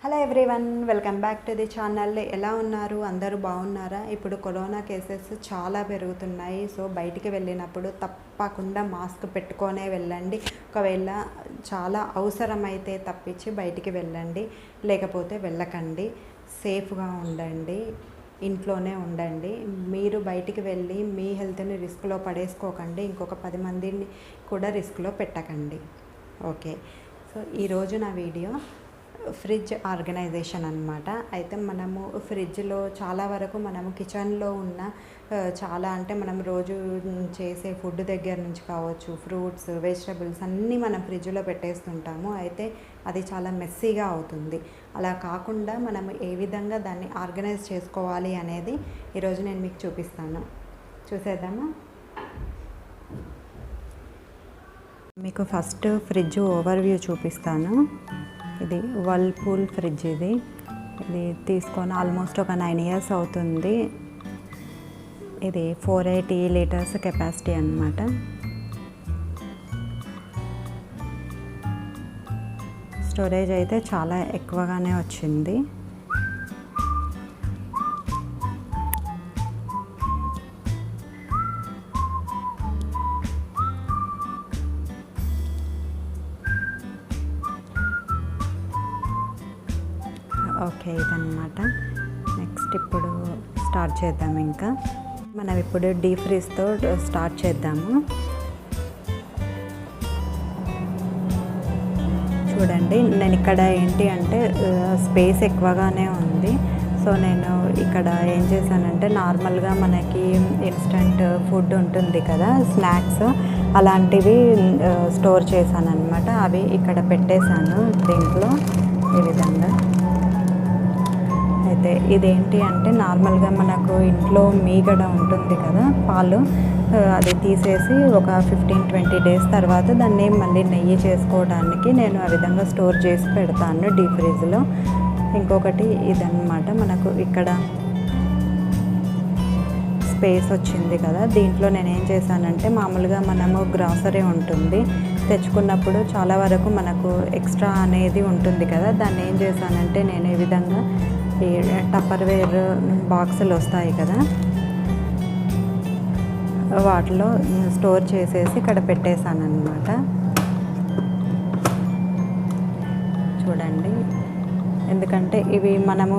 Hello everyone, welcome back to the channel. ఎలా ఉన్నారు? అందరూ బాగున్నారా? ఇప్పుడు కరోనా కేసెస్ చాలా పెరుగుతున్నాయి. సో బయటికి వెళ్ళినప్పుడు తప్పకుండా మాస్క్ పెట్టుకొనే వెళ్ళండి. ఒకవేళ చాలా అవసరమైతే తప్పించి బయటికి వెళ్ళండి, లేకపోతే వెళ్ళకండి. సేఫ్గా ఉండండి, ఇంట్లోనే ఉండండి. మీరు బయటికి వెళ్ళి మీ హెల్త్ని రిస్క్లో పడేసుకోకండి, ఇంకొక 10 మందిని కూడా రిస్క్లో పెట్టకండి. ఓకే, సో ఈరోజు నా వీడియో ఫ్రిడ్జ్ ఆర్గనైజేషన్ అన్నమాట. అయితే మనము ఫ్రిడ్జ్లో చాలా వరకు మనము కిచెన్లో ఉన్న చాలా అంటే మనం రోజు చేసే ఫుడ్ దగ్గర నుంచి కావచ్చు, ఫ్రూట్స్, వెజిటబుల్స్ అన్నీ మనం ఫ్రిడ్జ్లో పెట్టేస్తుంటాము. అయితే అది చాలా మెస్సీగా అవుతుంది. అలా కాకుండా మనం ఏ విధంగా దాన్ని ఆర్గనైజ్ చేసుకోవాలి అనేది ఈరోజు నేను మీకు చూపిస్తాను. చూసేద్దామా? మీకు ఫస్ట్ ఫ్రిడ్జ్ ఓవర్వ్యూ చూపిస్తాను. ఇది వర్ల్పూల్ ఫ్రిడ్జ్. ఇది తీసుకొని ఆల్మోస్ట్ ఒక 9 years అవుతుంది. ఇది 480 liters కెపాసిటీ అన్నమాట. స్టోరేజ్ అయితే చాలా ఎక్కువగానే వచ్చింది. ఓకే, ఇదన్నమాట. నెక్స్ట్ ఇప్పుడు స్టార్ట్ చేద్దాం. ఇంకా మనం ఇప్పుడు డీప్ ఫ్రీజ్తో స్టార్ట్ చేద్దాము. చూడండి, నేను ఇక్కడ ఏంటి అంటే స్పేస్ ఎక్కువగానే ఉంది. సో నేను ఇక్కడ ఏం చేశానంటే నార్మల్గా మనకి ఇన్స్టంట్ ఫుడ్ ఉంటుంది కదా, స్నాక్స్ అలాంటివి స్టోర్ చేశాను అనమాట. అవి ఇక్కడ పెట్టేశాను దీంట్లో ఈ విధంగా. అయితే ఇదేంటి అంటే నార్మల్గా మనకు ఇంట్లో మీగడ ఉంటుంది కదా, పాలు, అది తీసేసి ఒక 15-20 days తర్వాత దాన్ని మళ్ళీ నెయ్యి చేసుకోవడానికి నేను ఆ విధంగా స్టోర్ చేసి పెడతాను డీప్ ఫ్రిడ్జ్లో. ఇంకొకటి ఇదన్నమాట, మనకు ఇక్కడ స్పేస్ వచ్చింది కదా, దీంట్లో నేనేం చేశానంటే మామూలుగా మనము గ్రాసరీ ఉంటుంది తెచ్చుకున్నప్పుడు చాలా వరకు మనకు ఎక్స్ట్రా అనేది ఉంటుంది కదా, దాన్ని ఏం చేశానంటే నేను ఈ విధంగా ఈ టప్పర్వేర్ బాక్సులు వస్తాయి కదా, వాటిలో స్టోర్ చేసేసి ఇక్కడ పెట్టేశాను అన్నమాట. చూడండి, ఎందుకంటే ఇవి మనము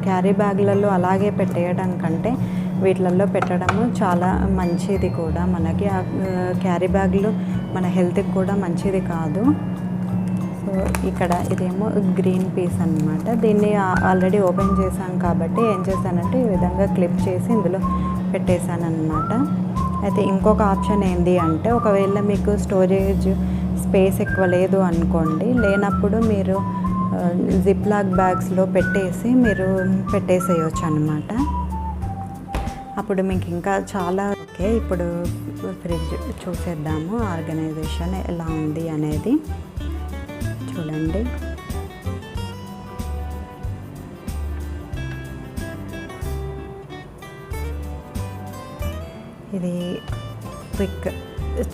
క్యారీ బ్యాగ్లలో అలాగే పెట్టేయడం కంటే వీటిలలో పెట్టడము చాలా మంచిది కూడా. మనకి ఆ క్యారీ బ్యాగ్లు మన హెల్త్కి కూడా మంచిది కాదు. సో ఇక్కడ ఇదేమో గ్రీన్ పీస్ అన్నమాట. దీన్ని ఆల్రెడీ ఓపెన్ చేశాం కాబట్టి ఏం చేశానంటే ఈ విధంగా క్లిప్ చేసి ఇందులో పెట్టేశాను అన్నమాట. అయితే ఇంకొక ఆప్షన్ ఏంటి అంటే ఒకవేళ మీకు స్టోరేజ్ స్పేస్ ఎక్కువ లేదు అనుకోండి, లేనప్పుడు మీరు జిప్ లాక్ బ్యాగ్స్లో పెట్టేసి మీరు పెట్టేసేయచ్చు అన్నమాట. అప్పుడు మీకు ఇంకా చాలా. ఓకే, ఇప్పుడు ఫ్రిడ్జ్ చూసేద్దాము ఆర్గనైజేషన్ ఎలా ఉంది అనేది. చూడండి, ఇది క్విక్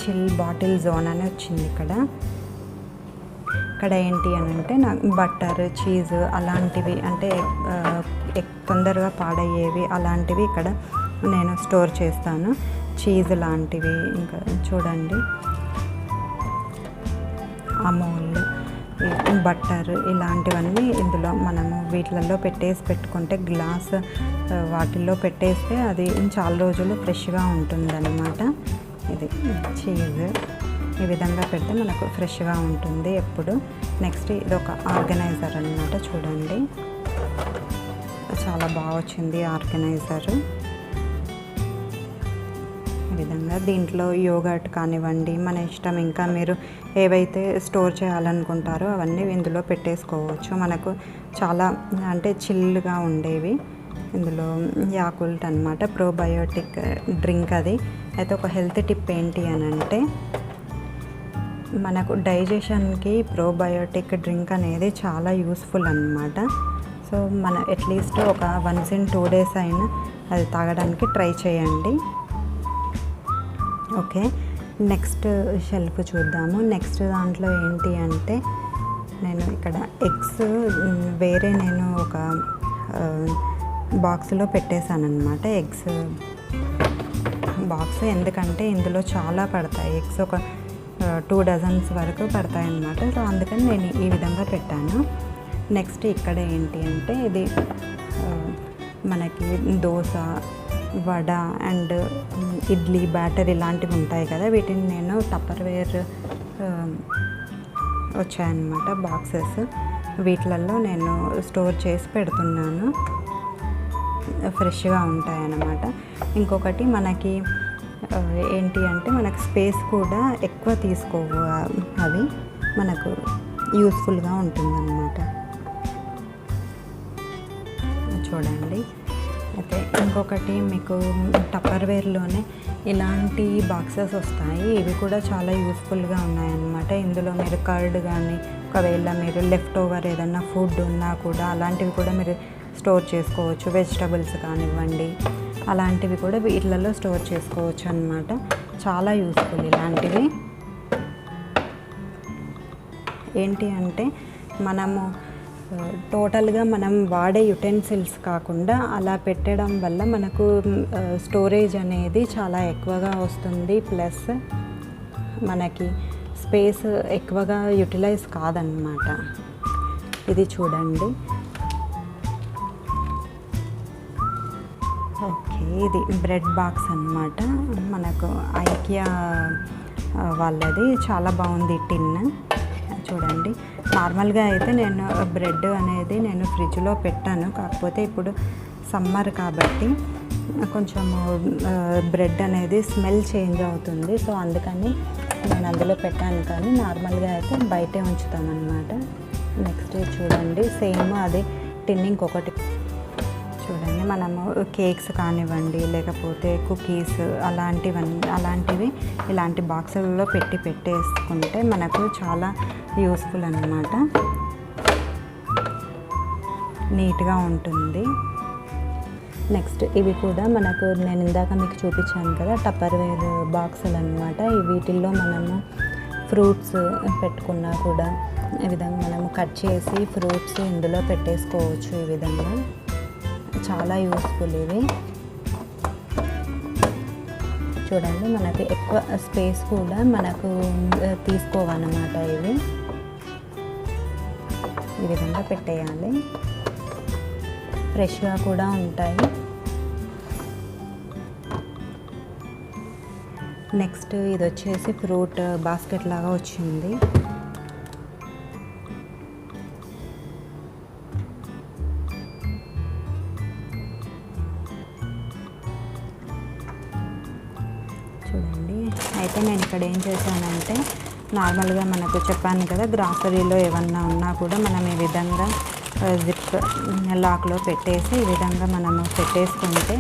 చిల్ బాటిల్ జోన్ అని వచ్చింది ఇక్కడ. ఇక్కడ ఏంటి అని అంటే నాకు బటర్, చీజ్ అలాంటివి అంటే తొందరగా పాడయ్యేవి అలాంటివి ఇక్కడ నేను స్టోర్ చేస్తాను. చీజ్ లాంటివి, ఇంకా చూడండి అమూల్, బట్టర్ ఇలాంటివన్నీ ఇందులో మనము వీటిలలో పెట్టుకుంటే గ్లాస్ వాటిల్లో పెట్టేస్తే అది చాలా రోజులు ఫ్రెష్గా ఉంటుందన్నమాట. ఇది చీజ్ ఈ విధంగా పెడితే మనకు ఫ్రెష్గా ఉంటుంది ఎప్పుడు. నెక్స్ట్ ఇది ఒక ఆర్గనైజర్ అన్నమాట. చూడండి, చాలా బాగా వచ్చింది ఆర్గనైజరు. ఈ విధంగా దీంట్లో యోగర్ట్ కానివ్వండి మన ఇష్టం, ఇంకా మీరు ఏవైతే స్టోర్ చేయాలనుకుంటారో అవన్నీ ఇందులో పెట్టేసుకోవచ్చు. మనకు చాలా అంటే చిల్లుగా ఉండేవి. ఇందులో యాకుల్ట్ అన్నమాట, ప్రోబయోటిక్ డ్రింక్ అది. అయితే ఒక హెల్త్ టిప్ ఏంటి అని అంటే మనకు డైజెషన్కి ప్రోబయోటిక్ డ్రింక్ అనేది చాలా యూస్ఫుల్ అన్నమాట. సో మన అట్లీస్ట్ ఒక 1 in 2 days అయినా అది తాగడానికి ట్రై చేయండి. ఓకే, నెక్స్ట్ షెల్ఫ్ చూద్దాము. నెక్స్ట్ దాంట్లో ఏంటి అంటే నేను ఇక్కడ ఎగ్స్ వేరే నేను ఒక బాక్స్లో పెట్టేశాను అనమాట. ఎగ్స్ బాక్స్ ఎందుకంటే ఇందులో చాలా పడతాయి, ఎగ్స్ ఒక 2 డజన్స్ వరకు పడతాయి అన్నమాట. సో అందుకని నేను ఈ విధంగా పెట్టాను. నెక్స్ట్ ఇక్కడ ఏంటి అంటే ఇది మనకి దోశ, వడ అండ్ ఇడ్లీ బ్యాటర్ ఇలాంటివి ఉంటాయి కదా, వీటిని నేను టప్పర్వేర్ వచ్చాయన్నమాట బాక్సెస్, వీటిలలో నేను స్టోర్ చేసి పెడుతున్నాను, ఫ్రెష్గా ఉంటాయన్నమాట. ఇంకొకటి మనకి ఏంటి అంటే మనకు స్పేస్ కూడా ఎక్కువ తీసుకోవు, అవి మనకు యూస్ఫుల్గా ఉంటుందన్నమాట. చూడండి. అయితే ఇంకొకటి మీకు టప్పర్వేర్లోనే ఇలాంటి బాక్సెస్ వస్తాయి, ఇవి కూడా చాలా యూస్ఫుల్గా ఉన్నాయన్నమాట. ఇందులో మీరు కర్డ్ కానీ, ఒకవేళ మీరు లెఫ్ట్ ఓవర్ ఏదన్నా ఫుడ్ ఉన్నా కూడా అలాంటివి కూడా మీరు స్టోర్ చేసుకోవచ్చు, వెజిటబుల్స్ కానివ్వండి అలాంటివి కూడా వీటిలలో స్టోర్ చేసుకోవచ్చు అన్నమాట. చాలా యూస్ఫుల్ ఇలాంటివి. ఏంటి అంటే మనము టోటల్గా మనం వాడే యుటెన్సిల్స్ కాకుండా అలా పెట్టడం వల్ల మనకు స్టోరేజ్ అనేది చాలా ఎక్కువగా వస్తుంది, ప్లస్ మనకి స్పేస్ ఎక్కువగా యూటిలైజ్ కాదన్నమాట. ఇది చూడండి. ఓకే, ఇది బ్రెడ్ బాక్స్ అన్నమాట, మనకు ఐకియా వాళ్ళది. చాలా బాగుంది టిన్. చూడండి. నార్మల్గా అయితే నేను బ్రెడ్ అనేది నేను ఫ్రిడ్జ్లో పెట్టాను, కాకపోతే ఇప్పుడు సమ్మర్ కాబట్టి కొంచెం బ్రెడ్ అనేది స్మెల్ చేంజ్ అవుతుంది, సో అందుకని నేను అందులో పెట్టాను. కానీ నార్మల్గా అయితే బయటే ఉంచుతామన్నమాట. నెక్స్ట్ చూడండి, సేమ్ అది టిన్ ఇంకొకటి చూడండి. మనము కేక్స్ కానివ్వండి, లేకపోతే కుకీస్ అలాంటివి ఇలాంటి బాక్సులలో పెట్టేసుకుంటే మనకు చాలా యూస్ఫుల్ అన్నమాట, నీట్గా ఉంటుంది. నెక్స్ట్ ఇవి కూడా మనకు నేను ఇందాక మీకు చూపించాను కదా టప్పర్వేర్ బాక్సులు అన్నమాట. వీటిల్లో మనము ఫ్రూట్స్ పెట్టుకున్నా కూడా ఈ విధంగా మనము కట్ చేసి ఫ్రూట్స్ ఇందులో పెట్టేసుకోవచ్చు. ఈ విధంగా చాలా యూస్ఫుల్ ఇవి. చూడండి, మనకి ఎక్కువ స్పేస్ కూడా మనకు తీసుకోవన్నమాట. ఇవి ఈ విధంగా పెట్టేయాలి, ఫ్రెష్గా కూడా ఉంటాయి. నెక్స్ట్ ఇది వచ్చేసి ఫ్రూట్ బాస్కెట్ లాగా వచ్చింది. చూడండి. అయితే నేను ఇక్కడ ఏం చేశానంటే నార్మల్గా మనకు చెప్పాను కదా, గ్రాసరీలో ఏమన్నా ఉన్నా కూడా మనం ఈ విధంగా జిప్ లాక్లో పెట్టేసి ఈ విధంగా మనము పెట్టేసుకుంటే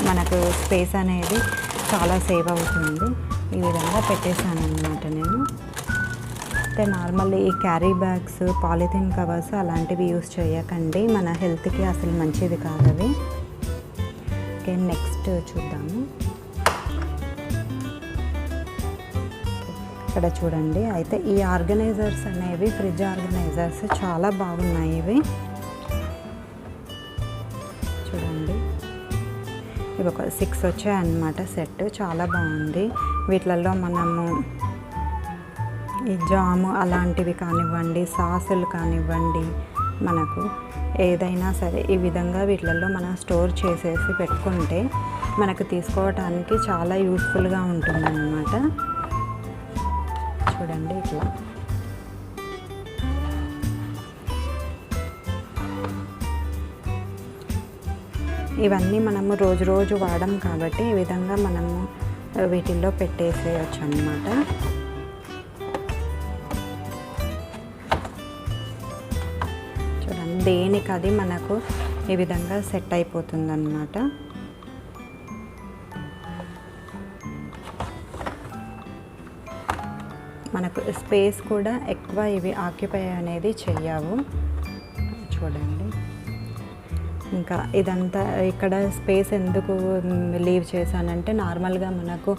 మనకు స్పేస్ అనేది చాలా సేవ్ అవుతుంది. ఈ విధంగా పెట్టేశాను అన్నమాట నేను. అయితే నార్మల్ ఈ క్యారీ బ్యాగ్స్, పాలిథిన్ కవర్స్ అలాంటివి యూస్ చేయకండి, మన హెల్త్కి అసలు మంచిది కాదు అవి. ఓకే, నెక్స్ట్ చూద్దాము. ఇక్కడ చూడండి. అయితే ఈ ఆర్గనైజర్స్ అనేవి ఫ్రిడ్జ్ ఆర్గనైజర్స్ చాలా బాగున్నాయి ఇవి. చూడండి, ఇవి ఒక 6 వచ్చాయన్నమాట సెట్, చాలా బాగుంది. వీటిలలో మనము ఈ జాము అలాంటివి కానివ్వండి, సాసులు కానివ్వండి, మనకు ఏదైనా సరే ఈ విధంగా వీటిలలో మనం స్టోర్ చేసేసి పెట్టుకుంటే మనకు తీసుకోవటానికి చాలా యూస్ఫుల్గా ఉంటుందన్నమాట. చూడండి ఇట్లా. ఇవన్నీ మనము రోజు వాడం కాబట్టి ఈ విధంగా మనము వీటిల్లో పెట్టేసేయచ్చు అన్నమాట. చూడండి, దేనికి అది మనకు ఈ విధంగా సెట్ అయిపోతుంది అన్నమాట. మనకు స్పేస్ కూడా ఎక్కువ ఇవి ఆక్యుపై అనేది చెయ్యవు. చూడండి, ఇంకా ఇదంతా ఇక్కడ స్పేస్ ఎందుకు లీవ్ చేశానంటే నార్మల్గా మనకు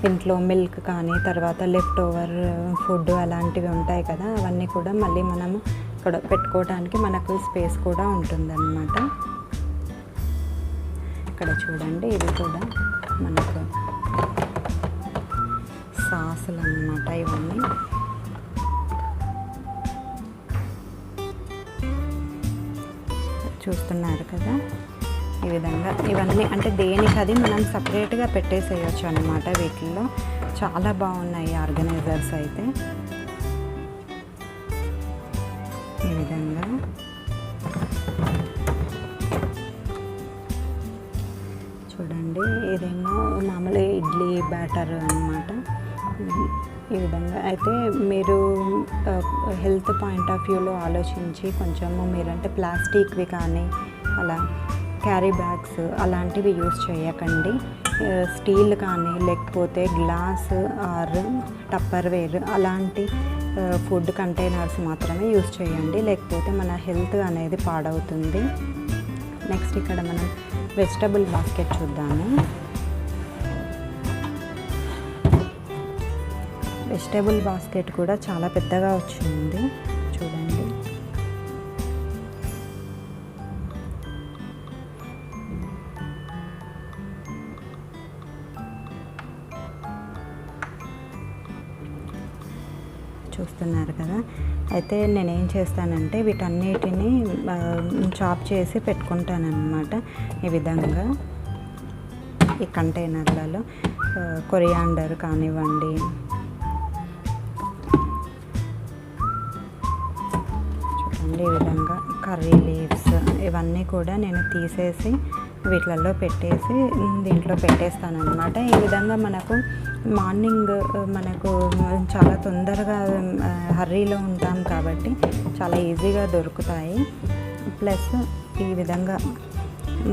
ఇంట్లో మిల్క్ కానీ తర్వాత లెఫ్ట్ ఓవర్ ఫుడ్ అలాంటివి ఉంటాయి కదా, అవన్నీ కూడా మళ్ళీ మనము ఇక్కడ పెట్టుకోవడానికి మనకు స్పేస్ కూడా ఉంటుందన్నమాట. ఇక్కడ చూడండి, ఇవి కూడా మనకు సాసులు అన్నమాట. ఇవన్నీ చూస్తున్నారు కదా, ఈ విధంగా ఇవన్నీ అంటే దేనికి అది మనం సపరేట్గా పెట్టేసేయచ్చు అన్నమాట. వీటిల్లో చాలా బాగున్నాయి ఆర్గనైజర్స్ అయితే. ఈ విధంగా చూడండి, ఇదేమో మామూలు ఇడ్లీ బ్యాటర్ అన్నమాట. ఈ విధంగా అయితే మీరు హెల్త్ పాయింట్ ఆఫ్ వ్యూలో ఆలోచించి కొంచెము మీరంటే ప్లాస్టిక్వి కానీ అలా క్యారీ బ్యాగ్స్ అలాంటివి యూస్ చేయకండి. స్టీల్ కానీ లేకపోతే గ్లాస్ ఆర్ టప్పర్వేర్ అలాంటి ఫుడ్ కంటైనర్స్ మాత్రమే యూస్ చేయండి, లేకపోతే మన హెల్త్ అనేది పాడవుతుంది. నెక్స్ట్ ఇక్కడ మనం వెజిటబుల్ బాస్కెట్ చూద్దాము. వెజిటబుల్ బాస్కెట్ కూడా చాలా పెద్దగా వచ్చింది చూడండి. చూస్తున్నారు కదా, అయితే నేనేం చేస్తానంటే వీటన్నిటిని చాప్ చేసి పెట్టుకుంటానన్నమాట. ఈ విధంగా ఈ కంటైనర్లలో కొరియాండర్ కానివ్వండి, చూడండి ఈ విధంగా కర్రీ లీవ్స్ ఇవన్నీ కూడా నేను తీసేసి వీటిలలో పెట్టేసి దీంట్లో పెట్టేస్తాను అన్నమాట. ఈ విధంగా మనకు మార్నింగ్ మనకు చాలా తొందరగా హర్రీలో ఉంటాం కాబట్టి చాలా ఈజీగా దొరుకుతాయి. ప్లస్ ఈ విధంగా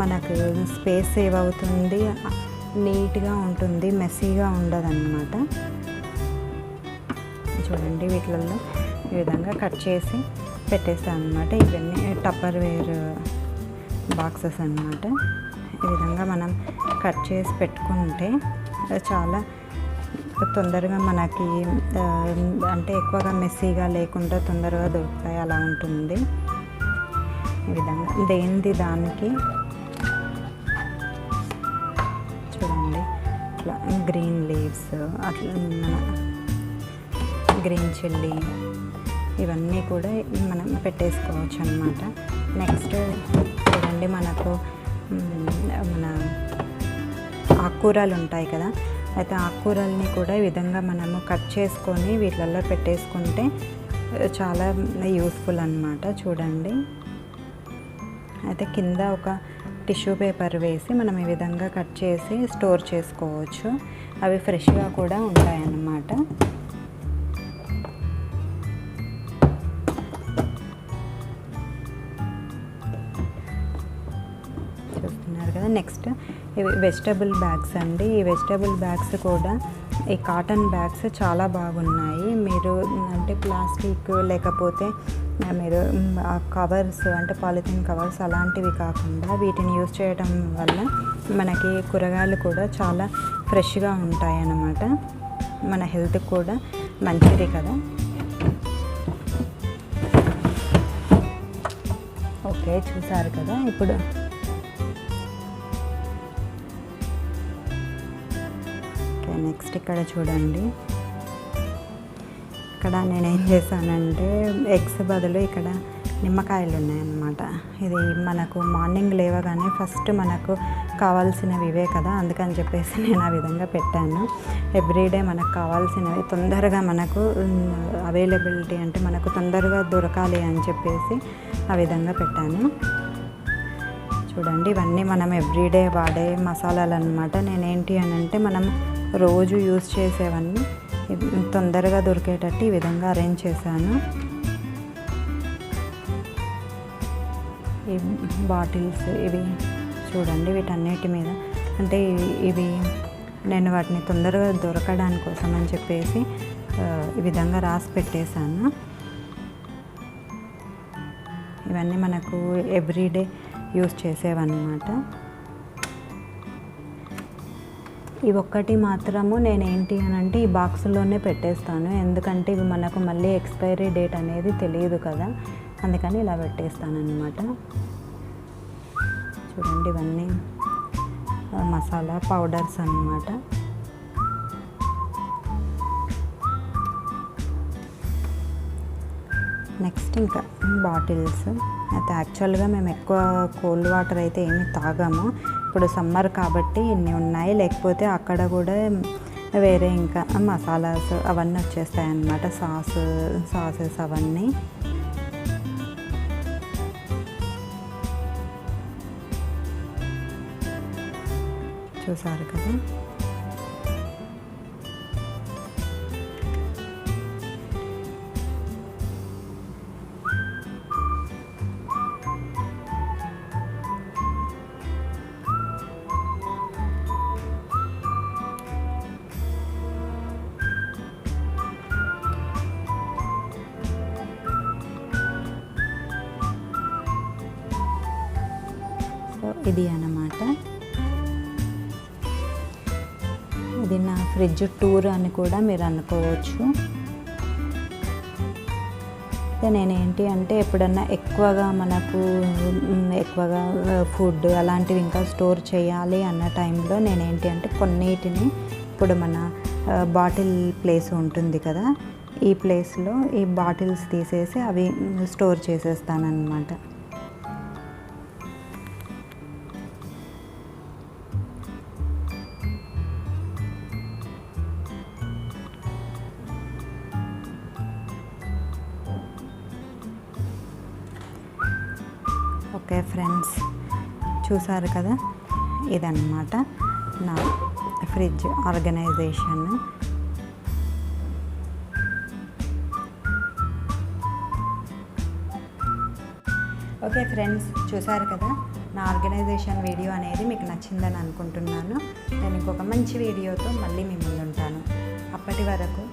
మనకు స్పేస్ సేవ్ అవుతుంది, నీట్గా ఉంటుంది, మెస్సీగా ఉండదన్నమాట. చూడండి వీటిలలో ఈ విధంగా కట్ చేసి పెట్టేస్తాను అన్నమాట. ఇవన్నీ టప్పర్వేర్ బాక్సెస్ అన్నమాట. ఈ విధంగా మనం కట్ చేసి పెట్టుకుంటే చాలా తొందరగా మనకి అంటే ఎక్కువగా మెస్సీగా లేకుండా తొందరగా దొరుకుతాయి, అలా ఉంటుంది. ఈ విధంగా దేనిది దానికి చూడండి ఇట్లా గ్రీన్ లీవ్స్, అట్లా మన గ్రీన్ చిల్లీ ఇవన్నీ కూడా మనం పెట్టేసుకోవచ్చు అన్నమాట. నెక్స్ట్ చూడండి, మనకు మన ఆకుకూరలు ఉంటాయి కదా, అయితే ఆకుకూరల్ని కూడా ఈ విధంగా మనము కట్ చేసుకొని వీటిలలో పెట్టేసుకుంటే చాలా యూస్ఫుల్ అన్నమాట. చూడండి, అయితే కింద ఒక టిష్యూ పేపర్ వేసి మనం ఈ విధంగా కట్ చేసి స్టోర్ చేసుకోవచ్చు. అవి ఫ్రెష్గా కూడా ఉంటాయన్నమాట. చూస్తున్నారు కదా. నెక్స్ట్ ఇవి వెజిటబుల్ బ్యాగ్స్ అండి. ఈ వెజిటబుల్ బ్యాగ్స్ కూడా ఈ కాటన్ బ్యాగ్స్ చాలా బాగున్నాయి. మీరు అంటే ప్లాస్టిక్ లేకపోతే మీరు కవర్స్ అంటే పాలిథిన్ కవర్స్ అలాంటివి కాకుండా వీటిని యూజ్ చేయడం వల్ల మనకి కూరగాయలు కూడా చాలా ఫ్రెష్గా ఉంటాయి అన్నమాట. మన హెల్త్ కూడా మంచిది కదా. ఓకే, చూసారు కదా. ఇప్పుడు నెక్స్ట్ ఇక్కడ చూడండి, ఇక్కడ నేనేం చేశానంటే ఎగ్స్ బదులు ఇక్కడ నిమ్మకాయలు ఉన్నాయన్నమాట. ఇది మనకు మార్నింగ్ లేవగానే ఫస్ట్ మనకు కావాల్సినవి ఇవే కదా, అందుకని చెప్పేసి నేను ఆ విధంగా పెట్టాను. ఎవ్రీడే మనకు కావాల్సినవి తొందరగా మనకు అవైలబిలిటీ అంటే మనకు తొందరగా దొరకాలి అని చెప్పేసి ఆ విధంగా పెట్టాను. చూడండి, ఇవన్నీ మనం ఎవ్రీడే వాడే మసాలాలు అన్నమాట. నేనేంటి అని అంటే మనం రోజు యూజ్ చేసేవన్నీ తొందరగా దొరికేటట్టు ఈ విధంగా అరేంజ్ చేశాను. ఈ బాటిల్స్ ఇవి చూడండి, వీటన్నిటి మీద అంటే ఇవి నేను వాటిని తొందరగా దొరకడానికి కోసం అని చెప్పేసి ఈ విధంగా రాసి పెట్టేశాను. ఇవన్నీ మనకు ఎవ్రీడే యూజ్ చేసేవన్నమాట. ఈ ఒక్కటి మాత్రము నేనేంటి అని అంటే ఈ బాక్స్లోనే పెట్టేస్తాను, ఎందుకంటే ఇవి మనకు మళ్ళీ ఎక్స్పైరీ డేట్ అనేది తెలియదు కదా, అందుకని ఇలా పెట్టేస్తాను అనమాట. చూడండి ఇవన్నీ మసాలా పౌడర్స్ అన్నమాట. నెక్స్ట్ ఇంకా బాటిల్స్ అయితే యాక్చువల్గా మేము ఎక్కువ కోల్డ్ వాటర్ అయితే ఏమి తాగాము, ఇప్పుడు సమ్మర్ కాబట్టి ఇన్ని ఉన్నాయి, లేకపోతే అక్కడ కూడా వేరే ఇంకా మసాలాస్ అవన్నీ వచ్చేస్తాయి అన్నమాట, సాసెస్ అవన్నీ. చూసారు కదా. సో ఇది అన్నమాట, ఇది నా ఫ్రిడ్జ్ టూర్ అని కూడా మీరు అనుకోవచ్చు. నేనేంటి అంటే ఎప్పుడన్నా ఎక్కువగా ఫుడ్ అలాంటివి ఇంకా స్టోర్ చేయాలి అన్న టైంలో నేనేంటి అంటే కొన్నిటిని ఇప్పుడు మన బాటిల్ ప్లేస్ ఉంటుంది కదా, ఈ ప్లేస్లో ఈ బాటిల్స్ తీసేసి అవి స్టోర్ చేసేస్తానన్నమాట. ఓకే ఫ్రెండ్స్, చూసారు కదా, ఇదన్నమాట నా ఫ్రిడ్జ్ ఆర్గనైజేషన్. ఓకే ఫ్రెండ్స్, చూసారు కదా, నా ఆర్గనైజేషన్ వీడియో అనేది మీకు నచ్చిందని అనుకుంటున్నాను. నేను ఇంకొక మంచి వీడియోతో మళ్ళీ మీ ముందు ఉంటాను. అప్పటి వరకు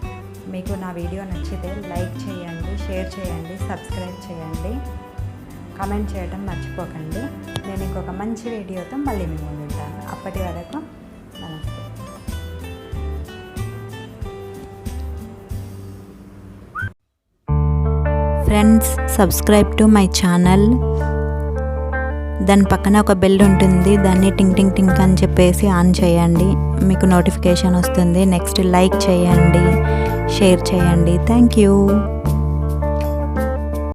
మీకు నా వీడియో నచ్చితే లైక్ చేయండి, షేర్ చేయండి, సబ్స్క్రైబ్ చేయండి, కామెంట్ చేయడం మర్చిపోకండి. నేను ఇంకొక మంచి వీడియోతో మళ్ళీ మీ ముందు ఉంటాను. అప్పటి వరకు నమస్తే. Friends, subscribe to my channel. దాని పక్కన ఒక బెల్ ఉంటుంది, దాన్ని టింగ్ టింగ్ టింగ్ అని చెప్పేసి ఆన్ చేయండి, మీకు నోటిఫికేషన్ వస్తుంది. నెక్స్ట్ లైక్ చేయండి, షేర్ చేయండి. Thank you.